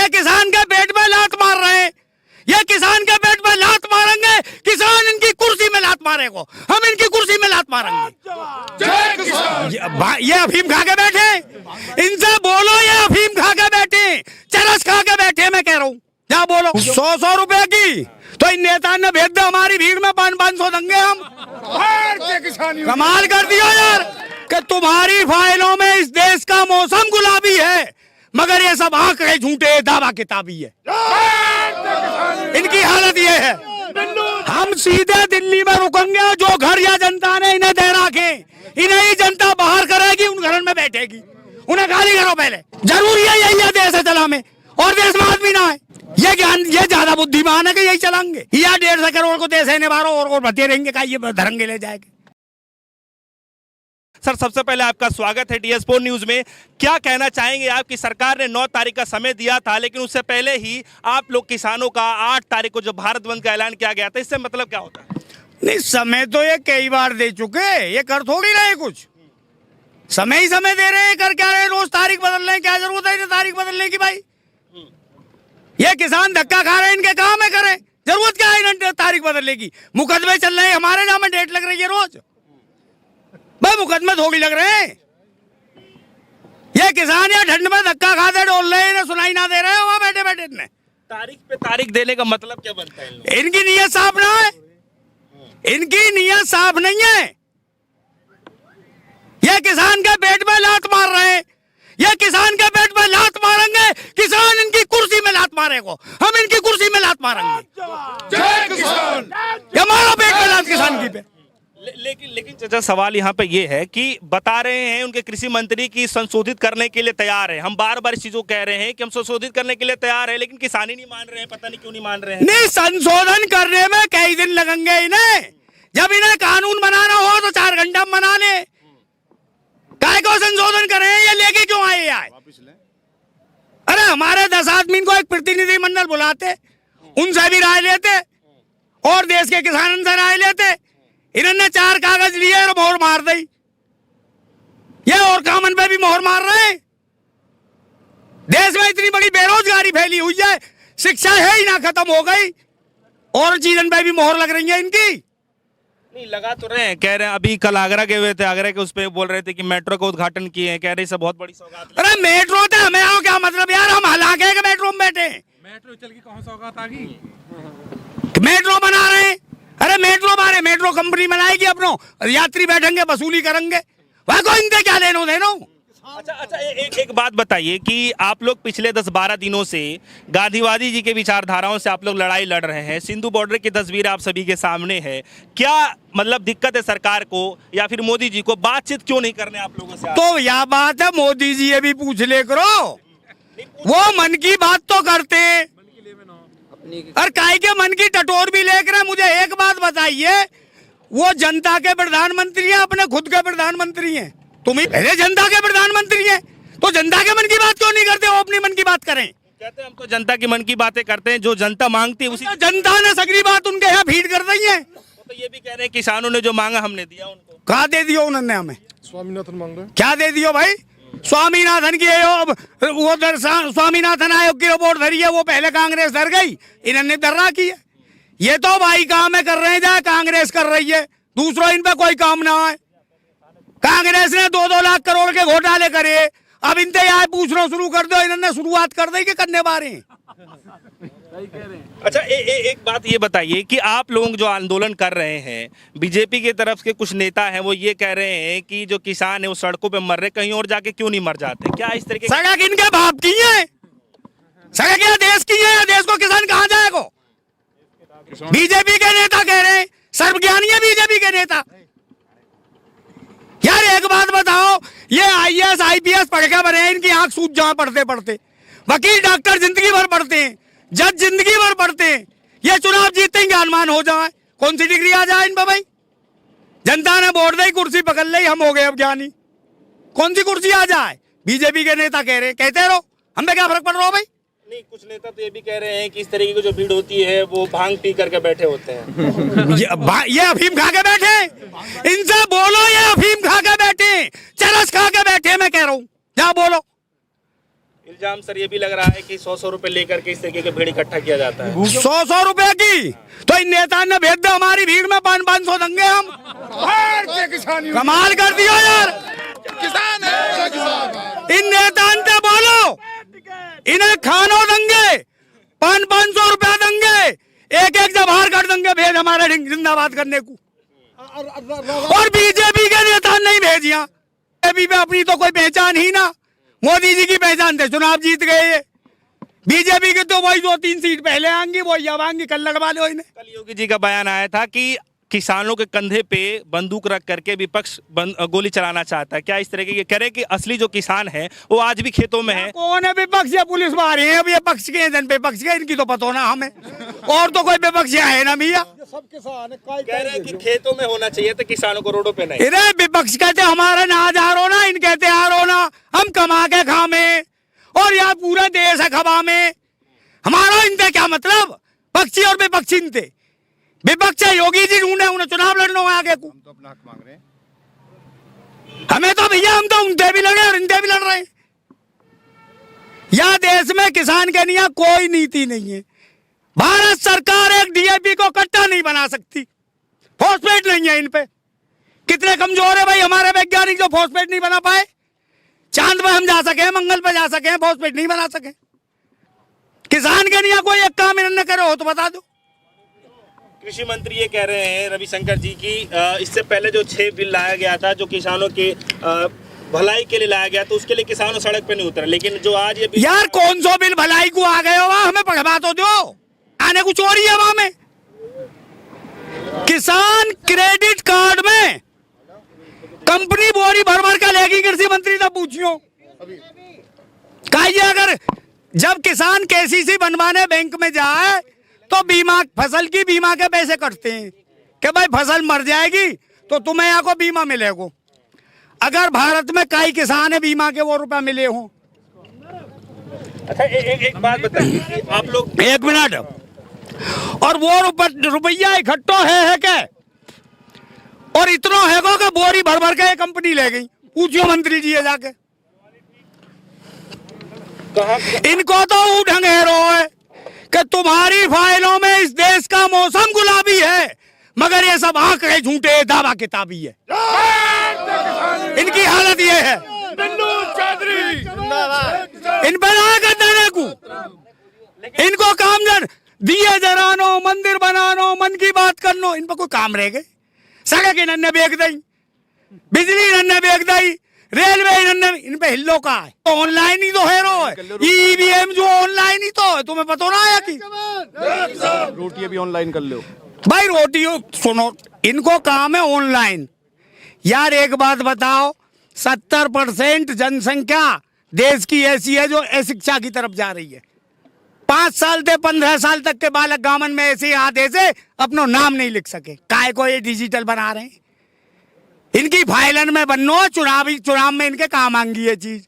ये किसान के पेट में लात मार रहे हैं, ये किसान के पेट में लात मारेंगे, किसान इनकी कुर्सी में लात मारेगा, हम इनकी कुर्सी में लात मारेंगे। जय किसान। ये अफीम खा के बैठे, इनसे बोलो ये अफीम खा के बैठे, चरस खा के बैठे, मैं कह रहा हूँ क्या बोलो। 100 रुपए की तो इन नेता ने भेज दो, हमारी भीड़ में 500 देंगे हम। भारतीय किसान कमाल कर दिया यार कि तुम्हारी फाइलों में इस देश का मौसम गुलाबी है, मगर ये सब आंकड़े झूठे, दावा किताबी है। इनकी हालत ये है, हम सीधे दिल्ली में रुकेंगे, जो घर या जनता ने इन्हें दे रखे, इन्हें ही जनता बाहर करेगी, उन घरों में बैठेगी, उन्हें गाली करो पहले। जरूरी है यही है देश है चला में, और देश में आदमी ना है। ये ज्ञान, ये ज्यादा बुद्धिमान है कि यही चलाएंगे, या 150 करोड़ को देश है निवारो और बढ़ते रहेंगे का ये धरंगे ले जाएंगे। सर, सबसे पहले आपका स्वागत है DS4 न्यूज में। क्या कहना चाहेंगे आप कि सरकार ने 9 तारीख का समय दिया था, लेकिन उससे पहले ही आप लोग किसानों का 8 तारीख को जो भारत बंद का ऐलान किया गया था, इससे मतलब क्या होता है? नहीं, समय तो ये कई बार दे चुके, ये कर थोड़ी रहे कुछ, समय ही समय दे रहे हैं, कर क्या रहे, रोज तारीख बदल रहे हैं, क्या जरूरत है तारीख बदलने की भाई। ये किसान धक्का खा रहे हैं, इनके काम है करें, जरूरत क्या है इन तारीख बदलने की। मुकदमे चल रहे हैं, हमारे नाम में डेट लग रही है रोज, भाई मुकदमे थोड़ी लग रहे हैं। ये किसान या ठंड में धक्का खाते डोल रहे हैं, सुनाई ना दे रहे हैं वहां बैठे बैठे। इतने तारीख पे तारीख देने का मतलब क्या बनता है? इनकी नीयत साफ ना है, इनकी नीयत साफ नहीं है। ये किसान के पेट में लात मार रहे हैं, ये किसान के पेट में लात मारेंगे, किसान इनकी कुर्सी में लात मारेगा, हम इनकी कुर्सी में लात मारेंगे। जय किसान। हमारा पेट में लात किसान की पे। लेकिन चाचा, सवाल यहाँ पे ये है कि बता रहे हैं उनके कृषि मंत्री की संशोधित करने के लिए तैयार है। हम बार बार इस चीज को कह रहे हैं कि हम संशोधित करने के लिए तैयार है, लेकिन किसान ही नहीं मान रहे हैं, पता नहीं क्यों नहीं मान रहे हैं। नहीं, संशोधन करने में कई दिन लगेंगे इन्हें, जब इन्हें कानून बनाना हो तो 4 घंटा में बना ले, काय को संशोधन करें, ये लेके क्यों आए आए? अरे हमारे 10 आदमी को एक प्रतिनिधि मंडल बुलाते, उनसे भी राय लेते, और देश के किसानों से राय लेते। इन्होंने 4 कागज लिए और मोहर मार दी। ये और कामन पे भी मोहर मार रहे हैं। देश में इतनी बड़ी बेरोजगारी फैली हुई है, शिक्षा है ही ना, खत्म हो गई, और चीजन पे भी मोहर लग रही है इनकी। नहीं लगा तो रहे हैं, कह रहे हैं अभी कल आगरा गए हुए थे, आगरा के उस पे बोल रहे थे कि मेट्रो का उद्घाटन किए हैं, कह रहे हैं बहुत बड़ी सौगात। अरे मेट्रो थे, हमें आओ क्या मतलब यार, हम हलाके हैं कि मेट्रो में बैठे। मेट्रो चल की कौन सौगात आ गई? मेट्रो बना रहे हैं, अरे मेट्रो बारे मेट्रो कंपनी बनाएगी, अपनो यात्री बैठेंगे, वसूली करेंगे, वह को इनसे क्या लेनो देनो। अच्छा, एक बात बताइए कि आप लोग पिछले 10-12 दिनों से गांधीवादी जी के विचारधाराओं से आप लोग लड़ाई लड़ रहे हैं, सिंधु बॉर्डर की तस्वीर आप सभी के सामने है। क्या मतलब दिक्कत है सरकार को या फिर मोदी जी को? बातचीत क्यों नहीं करने आप लोगों से? तो यह बात है, मोदी जी ये भी पूछ ले करो, वो मन की बात तो करते, और काय के मन की टटोर भी लेकर। मुझे एक बात बताइए, वो जनता के प्रधानमंत्री हैं, अपने खुद के प्रधानमंत्री हैं, तुम ही पहले जनता के प्रधानमंत्री हैं, तो जनता के मन की बात क्यों नहीं करते? वो अपनी मन की बात करें। कहते हैं हम तो जनता की मन की बातें करते हैं, जो जनता मांगती है उसी। जनता ने सगरी बात उनके यहाँ फीड कर दी है। तो ये भी कह रहे हैं किसानों ने जो मांगा हमने दिया उनको। कहा दे दियो उन्होंने हमें? स्वामीनाथन मांग रहे, क्या दे दियो भाई? स्वामीनाथन की वो स्वामीनाथन आयोग की रिपोर्ट धरी है, वो पहले कांग्रेस धर गई, इन्होंने धर्रा की है। ये तो भाई काम है कर रहे हैं, जहाँ कांग्रेस कर रही है, दूसरों इन पे कोई काम ना है। कांग्रेस ने 2-2 लाख करोड़ के घोटाले करे, अब इनसे यहाँ पूछना शुरू कर दो, इन्होंने शुरुआत कर दी कि करने बारे। अच्छा, एक बात ये बताइए कि आप लोग जो आंदोलन कर रहे हैं, बीजेपी की तरफ के कुछ नेता हैं, वो ये कह रहे हैं कि जो किसान है वो सड़कों पे मर रहे, कहीं और जाके क्यों नहीं मर जाते? क्या इस तरीके? सड़क इनके बाप की है, सड़क या देश की है, देश को किसान कहाँ जाएगा? बीजेपी के नेता कह रहे हैं, सर्वज्ञानी है बीजेपी के नेता। यार एक बात बताओ, ये IAS IPS पढ़ के बने हैं, इनकी आंख सूज जाए पढ़ते पढ़ते, वकील डॉक्टर जिंदगी भर पढ़ते हैं, जज जिंदगी भर पढ़ते हैं, ये चुनाव जीतते ही ज्ञानवान हो जाए, कौन सी डिग्री आ जाए इन पर भाई? जनता ने वोट दी, कुर्सी पकड़ ली, हम हो गए अब ज्ञानी, कौन सी कुर्सी आ जाए? बीजेपी के नेता कह रहे, कहते रहो, हमें क्या फर्क पड़ रहा हो भाई? नहीं, कुछ नेता तो ये भी कह रहे हैं कि इस तरीके की जो भीड़ होती है वो भांग पी करके बैठे होते हैं। ये अफीम खा के बैठे, इनसे बोलो ये अफीम खा के बैठे, चरस खा के बैठे, मैं कह रहा हूँ क्या बोलो। इल्जाम सर ये भी लग रहा है कि 100 रुपए लेकर के इस तरीके के भीड़ इकट्ठा किया जाता है। 100 रुपए की तो इन नेता ने भेज दो हमारी भीड़ में 500 देंगे हम। भारतीय किसान यूनियन कमाल कर दिया यार। किसान है। इन नेता ने बोलो इन्हें खानो देंगे 500 रुपया देंगे, एक जवाहर कर देंगे भेज हमारे जिंदाबाद करने को। और बीजेपी के नेता नहीं भेजिया, बीजेपी पे अपनी तो कोई पहचान ही ना। मोदी जी की पहचान थे, चुनाव जीत गए ये। बीजेपी की तो वही 2-3 सीट पहले आएंगी, वही अब आएंगी, कल लगवा लो इन्हें। कल योगी जी का बयान आया था कि किसानों के कंधे पे बंदूक रख करके विपक्ष गोली चलाना चाहता है। क्या इस तरह के कह रहे कि असली जो किसान है वो आज भी खेतों में है? कौन है विपक्ष? या पुलिस बाहर है, अब ये पक्ष के जन विपक्ष के, इनकी तो पता ना हमें। और तो कोई विपक्ष है ना भैया। सब किसान है। कह रहे हैं कि खेतों में होना चाहिए था, किसानों को रोडों पे नहीं। अरे विपक्ष कहते हमारा नाज हारो ना, इन कहते हारो ना, हम कमा के खामे और यहाँ पूरा देश है खबा में। हमारा इनसे क्या मतलब? पक्षी और विपक्षी इनसे विपक्ष है, योगी जी ढूंढे उन्हें चुनाव लड़ना है आगे को। हम तो अपना हक मांग रहे हैं। हमें तो भैया हम तो उनसे भी लड़े और इनसे भी लड़ रहे हैं। यह देश में किसान के लिए कोई नीति नहीं है। भारत सरकार एक डीएपी को कट्टा नहीं बना सकती, फॉस्फेट नहीं है इन पे। कितने कमजोर है भाई हमारे वैज्ञानिक जो फॉस्फेट नहीं बना पाए। चांद पे हम जा सके, मंगल पे जा सके, फॉस्फेट नहीं बना सके। किसान के लिए कोई एक काम इन्होंने करे हो तो बता दो। कृषि मंत्री ये कह रहे हैं रविशंकर जी की इससे पहले जो 6 बिल लाया गया था जो किसानों के भलाई के लिए लाया गया तो उसके लिए किसानों सड़क पे नहीं उतरे, लेकिन जो आज ये यार कौन सा बिल भलाई को आ गए हो वहां, हमें पढ़वा तो दो। आने कुछ और ही है वहां में। किसान क्रेडिट कार्ड में कंपनी बोरी भर भर का लेगी, कृषि मंत्री से पूछियो। कहिए अगर जब किसान केसीसी बनवाने बैंक में जाए तो बीमा, फसल की बीमा के पैसे कटते हैं कि भाई फसल मर जाएगी तो तुम्हें यहाँ को बीमा मिलेगा। अगर भारत में कई किसान है बीमा के वो रुपया मिले हो। अच्छा एक बात बताइए कि आप लोग 1 मिनट, और वो रुपया इकट्ठो है क्या? और इतना है कि बोरी भर भर के कंपनी ले गई। पूछियो मंत्री जी है जाके। इनको तो ढंग है कि तुम्हारी फाइलों में इस देश का मौसम गुलाबी है, मगर ये सब आंकड़े झूठे दावा किताबी है। इनकी हालत ये है। इन पर आकर देने को, इनको काम जन दिए जरानो, मंदिर बनानो, मन की बात करनो, इन पर कोई काम रह गए। सड़क इन्होंने बेच दी, बिजली इन्होंने बेच दी, रेलवे इन्होंने, इन पे हिल्लो का है। ऑनलाइन ही तो है रो है, ईवीएम जो ऑनलाइन ही तो है, तुम्हें पता ना है कि रोटी भी ऑनलाइन कर लो भाई। रोटी सुनो, इनको काम है ऑनलाइन। यार एक बात बताओ, 70% जनसंख्या देश की ऐसी है जो अशिक्षा की तरफ जा रही है। 5 साल से 15 साल तक के बालक गामन में ऐसे आधे से अपना नाम नहीं लिख सके। काय को ये डिजिटल बना रहे हैं। इनकी फाइलन में बननो, चुनाव में इनके काम आएंगी ये चीज,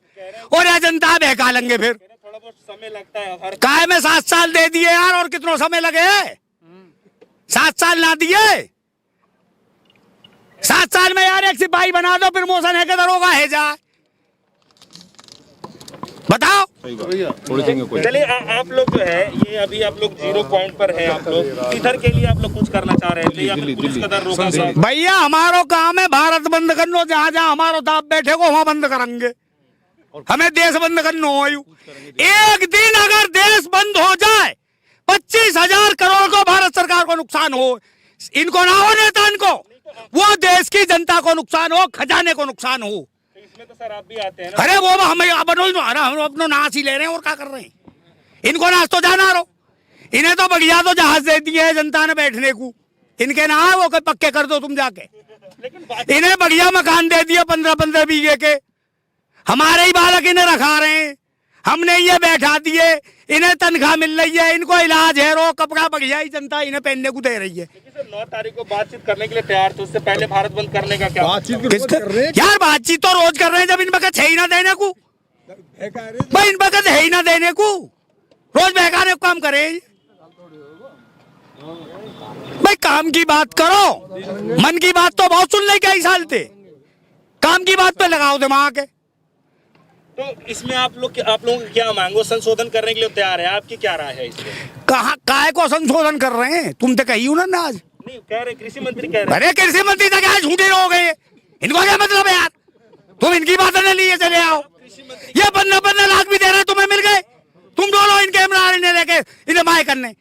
और यह जनता बहका लेंगे। फिर थोड़ा बहुत समय लगता है। काय में 7 साल दे दिए यार, और कितना समय लगे? 7 साल ना दिए, 7 साल में यार एक सिपाही बना दो, प्रमोशन है कि दरोगा है जा, बताओ। चलिए आप लोग जो है ये अभी आप लोग 0 पॉइंट पर है, आप लोग इधर के लिए आप लोग कुछ करना चाह रहे थे या फिर पुलिस का दर रोका? भैया हमारो काम है भारत बंद करनो, जहाँ जहाँ हमारो ताप बैठे को वहाँ बंद करेंगे। हमें देश बंद करनो हो। एक दिन अगर देश बंद हो जाए 25,000 करोड़ को भारत सरकार को नुकसान हो, इनको ना हो, नेता इनको, वो देश की जनता को नुकसान हो, खजाने को नुकसान हो। इसमें तो सर आप भी आते हैं ना? अरे वो हमें हम अपना नाश ही ले रहे हैं और क्या कर रहे हैं? इनको नाश तो जाना रो, इन्हें तो बढ़िया तो जहाज दे दिए है जनता ने बैठने को। इनके ना है वो पक्के कर दो तुम जाके। इन्हें बढ़िया मकान दे दिए 15-15 बीघे के। हमारे ही बालक इन्हें रखा रहे हैं, हमने ये बैठा दिए, इन्हें तनख्वाह मिल रही है, इनको इलाज है, रो कपड़ा बढ़िया ही जनता इन्हें पहनने को दे रही है। 9 तारीख को बातचीत करने के लिए तैयार थे, उससे पहले भारत बंद करने का क्या? यार बातचीत तो रोज कर रहे हैं, जब इन वक्त है ही ना देने को भाई, इन वक्त है ही ना देने को, रोज बहकाने को काम करे भाई। काम की बात करो, मन की बात तो बहुत सुन ले कई साल थे, काम की बात पे लगाओ दिमाग। तो इसमें आप लोगों की क्या मांगो, संशोधन करने के लिए तैयार है? आपकी क्या राय है इसमें? कहाँ काय को संशोधन कर रहे हैं? तुम तो कही ना आज। नहीं कह रहे, कृषि मंत्री कह रहे अरे कृषि मंत्री तो क्या झूठे लोग हैं, इनको क्या मतलब है यार? तुम इनकी बातें न लिए चले आओ। ये 15 लाख भी दे रहे तुम्हें मिल गए, तुम दोनों इनके इमरान ने लेके इन्हें माय करने।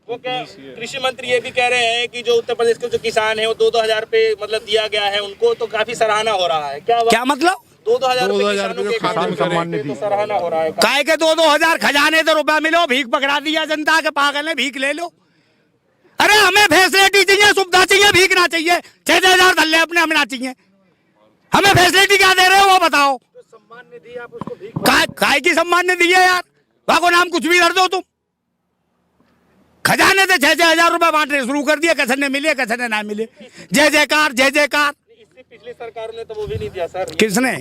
वो क्या कृषि मंत्री ये भी कह रहे हैं कि जो उत्तर प्रदेश के जो किसान है वो 2-2 हजार रुपए मतलब दिया गया है उनको, तो काफी सराहना हो रहा है। क्या मतलब 2-2 हजार रुपए किसान सम्मान निधि सराहना हो रहा है? काय के 2-2 हजार खजाने तो रुपया मिलो, भीख पकड़ा दिया जनता के, पागल है, भीख ले लो। अरे हमें फैसिलिटी चाहिए, सुविधा चाहिए, भीख ना चाहिए। 6-6 हजार धल्ले अपने हमें ना चाहिए। हमें फैसिलिटी क्या दे रहे हो वो बताओ। सम्मान निधि आप उसको काय की सम्मान निधि है यार? वहां को नाम कुछ भी कर दो तुम। खजाने से 6-6 हजार रुपए बांटने शुरू कर दिए, किसी ने मिले किसी ने ना मिले। जय जयकार जय जयकार। इससे पिछली सरकार ने तो वो भी नहीं दिया सर। किसने?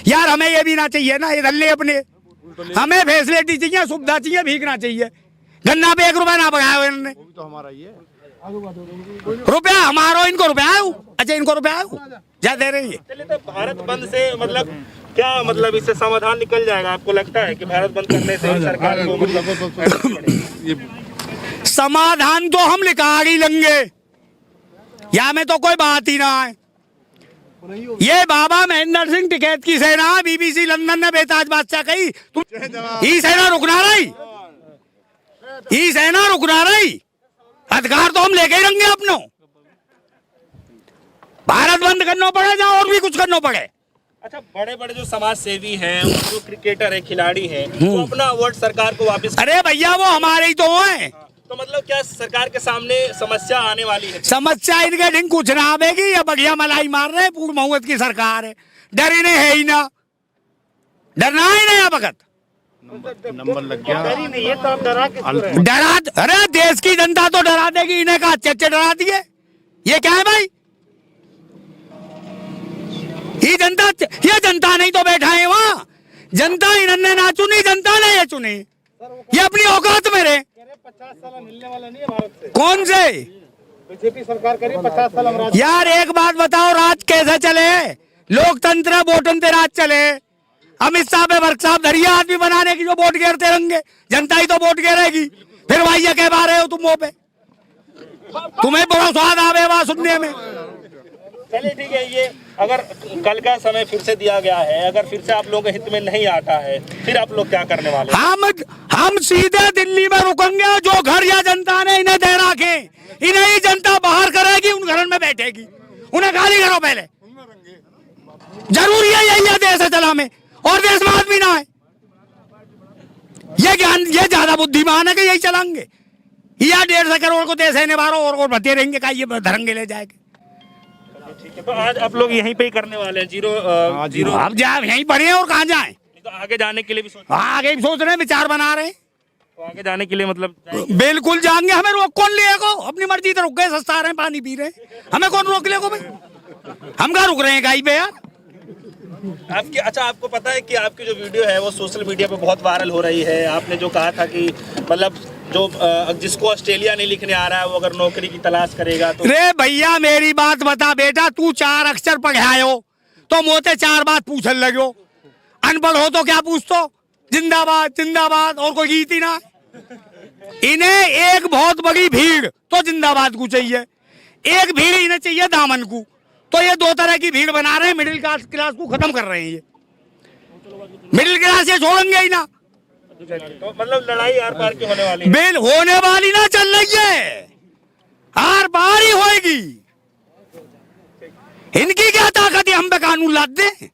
यार हमें ये भी ना चाहिए ना, ये धल्ले अपने। हमें फैसिलिटी चाहिए, सुविधा चाहिए, भीख ना चाहिए। गन्ना पे 1 रुपया ना पकाया इन्होंने। तो हमारा ही है। रुपया हमारा, इनको रुपया आयु। अच्छा इनको रुपया आयु क्या दे रही है? चलिए, तो भारत बंद से मतलब क्या मतलब इससे समाधान निकल जाएगा? आपको लगता है कि भारत बंद करने से सरकार को समाधान तो हम निकाल ही लेंगे, या में तो कोई बात ही ना है। ये बाबा महेंद्र सिंह टिकैत की सेना, बीबीसी लंदन ने बेताज बादशाह कही, तुम ही सेना रुकना रही, ही सेना रुकना रही। अधिकार तो हम लेके ही रहेंगे अपनों। भारत बंद करना पड़े या और भी कुछ करना पड़े। अच्छा, बड़े बड़े जो समाज सेवी हैं, जो क्रिकेटर है, खिलाड़ी हैं, वो अपना अवार्ड सरकार को वापस। अरे भैया वो हमारे ही तो हैं। तो मतलब क्या सरकार के सामने समस्या आने वाली है? समस्या इनके ढंग कुछ ना आवेगी, या बढ़िया मलाई मार रहे, पूर्ण बहुमत की सरकार है, डर इन्हें है ही ना, डरना ही नहीं वक्त। नंबर लग गया। तो आप डरा, अरे देश की जनता तो डरा देगी, इन्हें कहा अच्छे अच्छे डरा दिए। ये क्या है भाई? ये जनता नहीं तो बैठा है वहाँ, जनता इन्होंने ना चुनी, जनता ने ये चुनी। ये अपनी औकात में रहे। 50 साल मिलने वाला नहीं है भारत से। कौन से? बीजेपी सरकार करी 50 साल हम राज। यार एक बात बताओ, राज कैसे चले? लोकतंत्र वोटन से राज चले। अमित शाह पे वर्कशॉप धरिए आदमी बनाने की, जो वोट घेरते रहेंगे, जनता ही तो वोट घेरेगी। फिर भाई ये कह पा रहे हो तुम वो पे, तुम्हें बड़ा स्वाद आवे वहां सुनने में। चलिए ठीक है, ये अगर कल का समय फिर से दिया गया है, अगर फिर से आप लोगों के हित में नहीं आता है, फिर आप लोग क्या करने वाले? हम सीधे दिल्ली में रुकेंगे। जो घर या जनता ने इन्हें दे रखे, इन्हें ही जनता बाहर करेगी, उन घरों में बैठेगी, उन्हें गाली करो पहले। जरूरी है यही है देश चला में, और देश में आदमी ना है। ये ज्ञान, ये ज्यादा बुद्धिमान है कि यही चलाएंगे, या 150 करोड़ को देश है बारो और भरते रहेंगे का, ये धरंगे ले जाएंगे। ठीक है, तो आज आप लोग यहीं पे ही करने वाले हैं? जीरो अब जाए यहीं पढ़े और कहाँ जाए? तो आगे जाने के लिए भी आगे भी सोच रहे हैं, विचार बना रहे हैं। तो आगे जाने के लिए मतलब बिल्कुल जाएंगे। हमें रोक कौन लेगा? अपनी मर्जी से रुक गए, सस्ता रहे, पानी पी रहे, हमें कौन रोक लेगा भाई? हम कहाँ रुक रहे हैं गाई पे यार? आपकी, अच्छा आपको पता है कि आपकी जो वीडियो है वो सोशल मीडिया पे बहुत वायरल हो रही है। आपने जो कहा था कि मतलब जो जिसको ऑस्ट्रेलिया नहीं लिखने आ रहा है वो अगर नौकरी की तलाश करेगा तो। रे भैया मेरी बात बता बेटा, तू 4 अक्षर पढ़ायो तो मोते 4 बात पूछने लगो। अनपढ़ हो तो क्या पूछतो? जिंदाबाद जिंदाबाद, और कोई गीत ही ना। इन्हें एक बहुत बड़ी भीड़ तो जिंदाबाद को चाहिए, एक भीड़ इन्हें चाहिए दामन को। तो ये 2 तरह की भीड़ बना रहे हैं, मिडिल क्लास को खत्म कर रहे हैं। ये मिडिल क्लास ये छोड़ेंगे ही ना। तो मतलब लड़ाई आर पार की होने वाली है? बिल होने वाली ना, चल रही है, आर पार ही होएगी। इनकी क्या ताकत है हम पे कानून लाद दें?